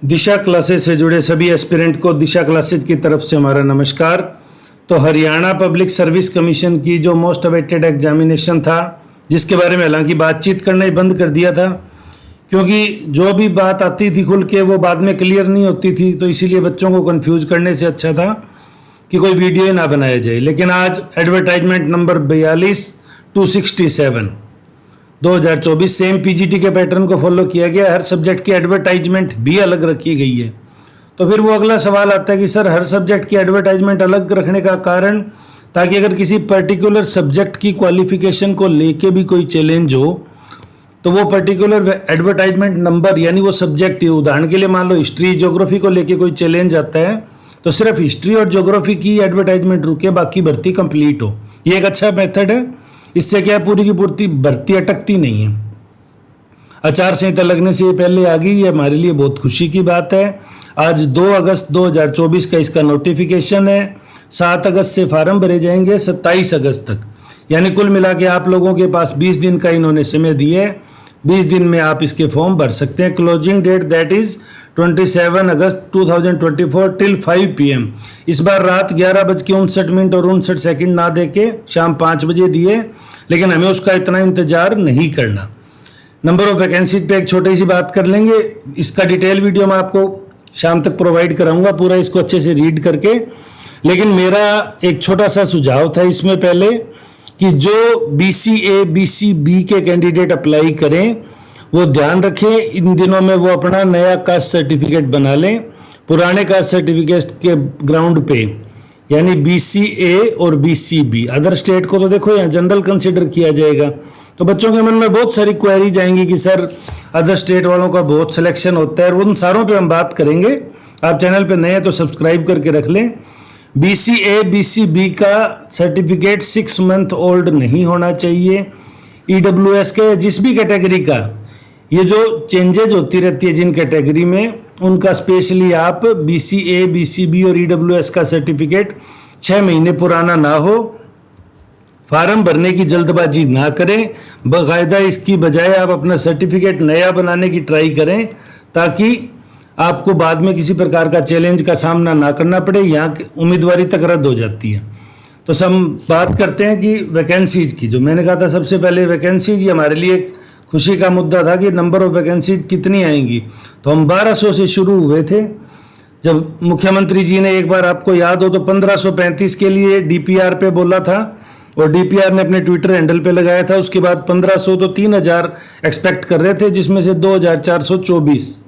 दिशा classes से जुड़े सभी एस्पिरेंट को दिशा क्लासेस की तरफ से हमारा नमस्कार। तो हरियाणा पब्लिक सर्विस कमीशन की जो मोस्ट अवेटेड एग्जामिनेशन था, जिसके बारे में हालांकि बातचीत करना ही बंद कर दिया था, क्योंकि जो भी बात आती थी खुल के वो बाद में क्लियर नहीं होती थी, तो इसीलिए बच्चों को कंफ्यूज करने से अच्छा था कि कोई वीडियो ही ना बनाया जाए। लेकिन आज एडवर्टाइजमेंट नंबर 42/267 2024 सेम पीजीटी के पैटर्न को फॉलो किया गया। हर सब्जेक्ट की एडवर्टाइजमेंट भी अलग रखी गई है। तो फिर वो अगला सवाल आता है कि सर हर सब्जेक्ट की एडवर्टाइजमेंट अलग रखने का कारण, ताकि अगर किसी पर्टिकुलर सब्जेक्ट की क्वालिफिकेशन को लेके भी कोई चैलेंज हो तो वो पर्टिकुलर एडवर्टाइजमेंट नंबर, यानी वो सब्जेक्ट, उदाहरण के लिए मान लो हिस्ट्री ज्योग्राफी को लेके कोई चैलेंज आता है तो सिर्फ हिस्ट्री और ज्योग्राफी की एडवर्टाइजमेंट रुके, बाकी भर्ती कंप्लीट हो। ये एक अच्छा मेथड है। इससे क्या पूरी की पूरी भर्ती अटकती नहीं है। आचार संहिता लगने से पहले आ गई, ये हमारे लिए बहुत खुशी की बात है। आज 2 अगस्त 2024 का इसका नोटिफिकेशन है। 7 अगस्त से फार्म भरे जाएंगे 27 अगस्त तक, यानी कुल मिला के आप लोगों के पास 20 दिन का इन्होंने समय दिया है। 20 दिन में आप इसके फॉर्म भर सकते हैं। Closing date that is 27 August 2024 till 5 PM। इस बार रात 11:59 और 59 सेकंड ना दे के शाम 5 बजे दिए, लेकिन हमें उसका इतना इंतजार नहीं करना। नंबर ऑफ वैकेंसीज पे एक छोटी सी बात कर लेंगे। इसका डिटेल वीडियो मैं आपको शाम तक प्रोवाइड कराऊंगा, पूरा इसको अच्छे से रीड करके। लेकिन मेरा एक छोटा सा सुझाव था इसमें पहले कि जो BCA BCB के कैंडिडेट अप्लाई करें वो ध्यान रखें इन दिनों में वो अपना नया कास्ट सर्टिफिकेट बना लें। पुराने कास्ट सर्टिफिकेट के ग्राउंड पे, यानी BCA और BCB, अदर स्टेट को तो देखो यहाँ जनरल कंसिडर किया जाएगा। तो बच्चों के मन में बहुत सारी क्वेरी जाएंगी कि सर अदर स्टेट वालों का बहुत सिलेक्शन होता है, और उन सारों पे हम बात करेंगे। आप चैनल पे नए हैं तो सब्सक्राइब करके रख लें। BCA BCB का सर्टिफिकेट 6 मंथ ओल्ड नहीं होना चाहिए। EWS के जिस भी कैटेगरी का, ये जो चेंजेज होती रहती है जिन कैटेगरी में, उनका स्पेशली आप BCA BCB और EWS का सर्टिफिकेट 6 महीने पुराना ना हो। फार्म भरने की जल्दबाजी ना करें, बाकायदा इसकी बजाय आप अपना सर्टिफिकेट नया बनाने की ट्राई करें, ताकि आपको बाद में किसी प्रकार का चैलेंज का सामना ना करना पड़े। यहाँ उम्मीदवारी तक रद्द हो जाती है। तो सब बात करते हैं कि वैकेंसीज की। जो मैंने कहा था सबसे पहले वैकेंसीज, ये हमारे लिए एक खुशी का मुद्दा था कि नंबर ऑफ वैकेंसीज कितनी आएंगी। तो हम 1200 से शुरू हुए थे। जब मुख्यमंत्री जी ने, एक बार आपको याद हो तो 1535 के लिए DPR पे बोला था, और DPR ने अपने ट्विटर हैंडल पे लगाया था। उसके बाद 1500 तो 3000 एक्सपेक्ट कर रहे थे, जिसमें से 2424,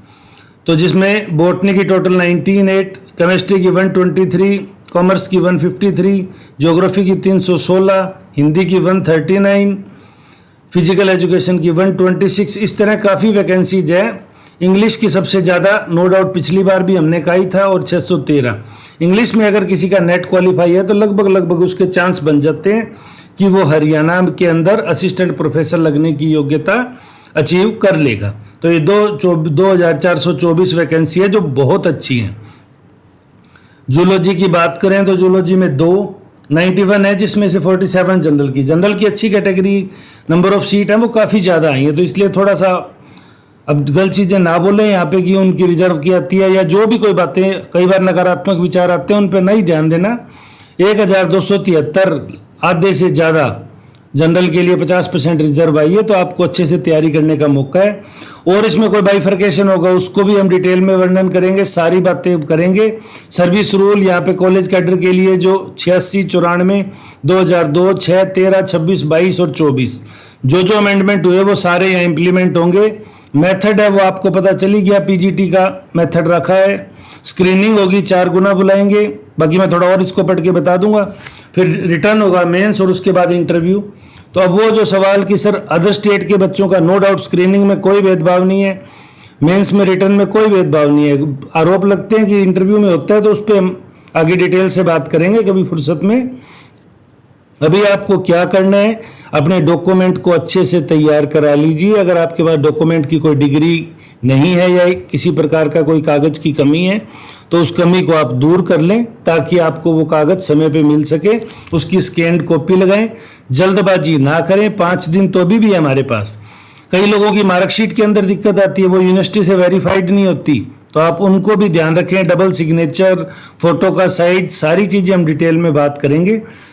तो जिसमें बॉटनी की टोटल 98, केमिस्ट्री की 123, कॉमर्स की 153, ज्योग्राफी की 316, हिंदी की 139, फिजिकल एजुकेशन की 126। इस तरह काफ़ी वैकेंसीज है। इंग्लिश की सबसे ज़्यादा, नो डाउट, पिछली बार भी हमने कहा ही था, और 613। इंग्लिश में अगर किसी का नेट क्वालिफाई है तो लगभग उसके चांस बन जाते हैं कि वो हरियाणा के अंदर असिस्टेंट प्रोफेसर लगने की योग्यता अचीव कर लेगा। तो ये 2424 वैकेंसी है, जो बहुत अच्छी है। जूलॉजी की बात करें तो जूलॉजी में 291 है, जिसमें से 47 जनरल की अच्छी कैटेगरी। नंबर ऑफ सीट है वो काफ़ी ज़्यादा आई है, तो इसलिए थोड़ा सा अब गलत चीज़ें ना बोलें यहाँ पे कि उनकी रिजर्व की आती है, या जो भी कोई बातें, कई बार नकारात्मक विचार आते हैं, उन पर नहीं ध्यान देना। 1273, आधे से ज़्यादा जनरल के लिए 50% रिजर्व आई है, तो आपको अच्छे से तैयारी करने का मौका है। और इसमें कोई बाइफर्केशन होगा उसको भी हम डिटेल में वर्णन करेंगे, सारी बातें करेंगे। सर्विस रूल यहाँ पे कॉलेज कैडर के लिए जो 86, 94, 2002, 6, 13, 26, 22 और 24 जो अमेंडमेंट हुए वो सारे यहाँ इम्प्लीमेंट होंगे। मेथड है वो आपको पता चली गया, PGT का मेथड रखा है। स्क्रीनिंग होगी, 4 गुना बुलाएंगे, बाकी मैं थोड़ा और इसको पढ़ के बता दूंगा। फिर रिटर्न होगा, मेंस, और उसके बाद इंटरव्यू। तो अब वो जो सवाल कि सर अदर स्टेट के बच्चों का, नो डाउट स्क्रीनिंग में कोई भेदभाव नहीं है, मेंस में, रिटर्न में कोई भेदभाव नहीं है। आरोप लगते हैं कि इंटरव्यू में होता है, तो उस पर हम आगे डिटेल से बात करेंगे कभी फुर्सत में। अभी आपको क्या करना है, अपने डॉक्यूमेंट को अच्छे से तैयार करा लीजिए। अगर आपके पास डॉक्यूमेंट की कोई डिग्री नहीं है या किसी प्रकार का कोई कागज़ की कमी है तो उस कमी को आप दूर कर लें, ताकि आपको वो कागज़ समय पे मिल सके। उसकी स्कैन्ड कॉपी लगाएं, जल्दबाजी ना करें। 5 दिन तो अभी भी है हमारे पास। कई लोगों की मार्कशीट के अंदर दिक्कत आती है, वो यूनिवर्सिटी से वेरीफाइड नहीं होती, तो तो आप उनको भी ध्यान रखें। डबल सिग्नेचर, फोटो का साइज, सारी चीज़ें हम डिटेल में बात करेंगे।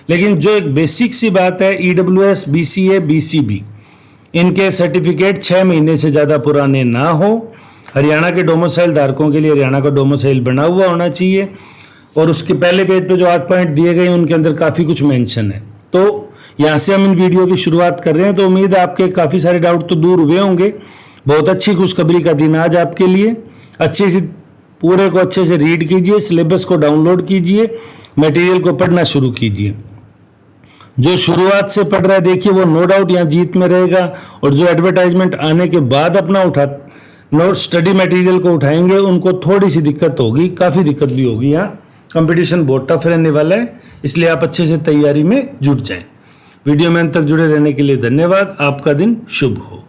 लेकिन जो एक बेसिक सी बात है, EWS, BCA, BCB, इनके सर्टिफिकेट 6 महीने से ज़्यादा पुराने ना हो। हरियाणा के डोमिसाइल धारकों के लिए हरियाणा का डोमिसाइल बना हुआ होना चाहिए। और उसके पहले पेज पे जो 8 पॉइंट दिए गए हैं उनके अंदर काफ़ी कुछ मेंशन है। तो यहाँ से हम इन वीडियो की शुरुआत कर रहे हैं। तो उम्मीद है आपके काफ़ी सारे डाउट तो दूर हुए होंगे। बहुत अच्छी खुशखबरी का दिन आज आपके लिए। अच्छे से पूरे को अच्छे से रीड कीजिए, सिलेबस को डाउनलोड कीजिए, मटेरियल को पढ़ना शुरू कीजिए। जो शुरुआत से पढ़ रहा है देखिए वो नो डाउट यहाँ जीत में रहेगा। और जो एडवर्टाइजमेंट आने के बाद अपना नोट स्टडी मटेरियल को उठाएंगे उनको थोड़ी सी दिक्कत होगी, काफ़ी दिक्कत भी होगी। यहाँ कंपटीशन बहुत टफ रहने वाला है, इसलिए आप अच्छे से तैयारी में जुट जाएं। वीडियो में अंत तक जुड़े रहने के लिए धन्यवाद। आपका दिन शुभ हो।